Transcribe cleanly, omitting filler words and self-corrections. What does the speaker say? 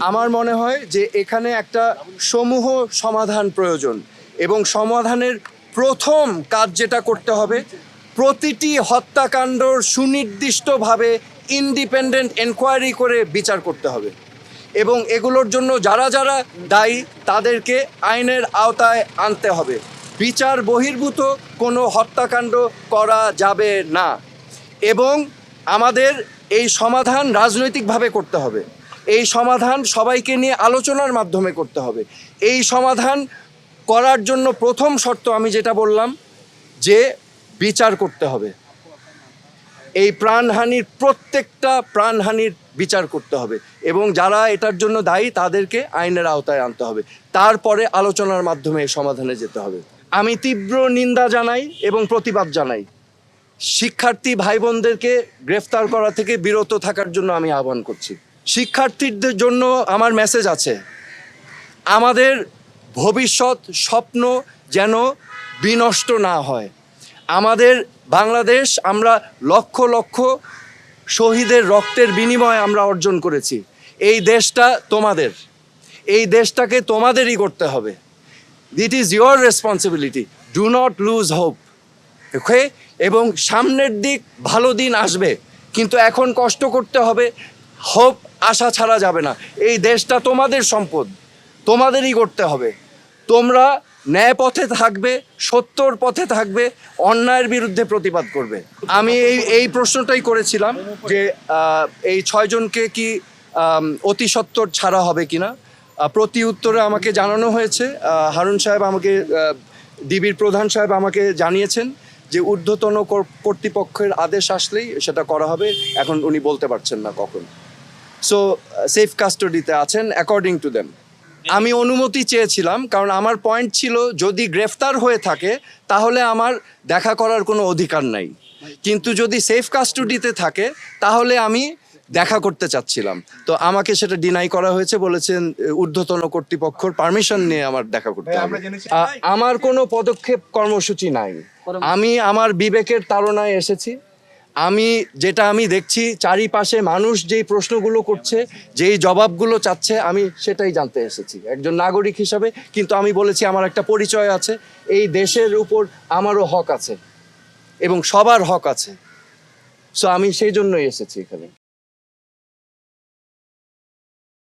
আমার মনে হয় যে এখানে একটা সমূহ সমাধান প্রয়োজন এবং সমাধানের প্রথম কাজ যেটা করতে হবে, প্রতিটি হত্যাকাণ্ডর সুনির্দিষ্টভাবে ইন্ডিপেন্ডেন্ট এনকোয়ারি করে বিচার করতে হবে এবং এগুলোর জন্য যারা যারা দায়ী তাদেরকে আইনের আওতায় আনতে হবে। বিচার বহির্ভূত কোনো হত্যাকাণ্ড করা যাবে না এবং আমাদের এই সমাধান রাজনৈতিকভাবে করতে হবে। এই সমাধান সবাইকে নিয়ে আলোচনার মাধ্যমে করতে হবে। এই সমাধান করার জন্য প্রথম শর্ত আমি যেটা বললাম যে বিচার করতে হবে। এই প্রাণহানির প্রত্যেকটা প্রাণহানির বিচার করতে হবে এবং যারা এটার জন্য দায়ী তাদেরকে আইনের আওতায় আনতে হবে। তারপরে আলোচনার মাধ্যমে সমাধানে যেতে হবে। আমি তীব্র নিন্দা জানাই এবং প্রতিবাদ জানাই। শিক্ষার্থী ভাই বোনদেরকে গ্রেফতার করা থেকে বিরত থাকার জন্য আমি আহ্বান করছি। শিক্ষার্থীদের জন্য আমার মেসেজ আছে, আমাদের ভবিষ্যৎ স্বপ্ন যেন বিনষ্ট না হয়। আমাদের বাংলাদেশ আমরা লক্ষ লক্ষ শহীদের রক্তের বিনিময়ে আমরা অর্জন করেছি। এই দেশটা তোমাদের, এই দেশটাকে তোমাদেরই করতে হবে। It is your responsibility, do not lose hope. Okay, এবং সামনের দিক ভালো দিন আসবে, কিন্তু এখন কষ্ট করতে হবে। হোপ আশা ছাড়া যাবে না। এই দেশটা তোমাদের সম্পদ, তোমাদেরই করতে হবে। তোমরা ন্যায় পথে থাকবে, সত্যর পথে থাকবে, অন্যায়ের বিরুদ্ধে প্রতিবাদ করবে। আমি এই প্রশ্নটাই করেছিলাম যে এই 6 জনকে কি অতি সত্বর ছাড়া হবে কিনা। প্রতি উত্তরে আমাকে জানানো হয়েছে, হারুন সাহেব আমাকে, ডিবির প্রধান সাহেব আমাকে জানিয়েছেন যে ঊর্ধ্বতন কর্তৃপক্ষের আদেশ আসলেই সেটা করা হবে। এখন উনি বলতে পারছেন না কখন। সো সেফ কাস্টডিতে আছেন অ্যাকর্ডিং টু দেম। আমি অনুমতি চেয়েছিলাম, কারণ আমার পয়েন্ট ছিল যদি গ্রেফতার হয়ে থাকে তাহলে আমার দেখা করার কোনো অধিকার নাই, কিন্তু যদি সেফ কাস্টডিতে থাকে তাহলে আমি দেখা করতে চাচ্ছিলাম। তো আমাকে সেটা ডিনাই করা হয়েছে, বলেছেন ঊর্ধ্বতন কর্তৃপক্ষর পারমিশন নিয়ে আমার দেখা করতে হবে। আমার কোনো পদক্ষেপ কর্মসূচি নাই। আমি আমার বিবেকের তাড়নায় এসেছি। যেটা আমি দেখছি চারিপাশে মানুষ যেই প্রশ্নগুলো করছে, যেই জবাবগুলো চাচ্ছে, আমি সেটাই জানতে এসেছি একজন নাগরিক হিসাবে। কিন্তু আমি বলেছি আমার একটা পরিচয় আছে, এই দেশের উপর আমারও হক আছে এবং সবার হক আছে। সো আমি সেই জন্যই এসেছি এখানে।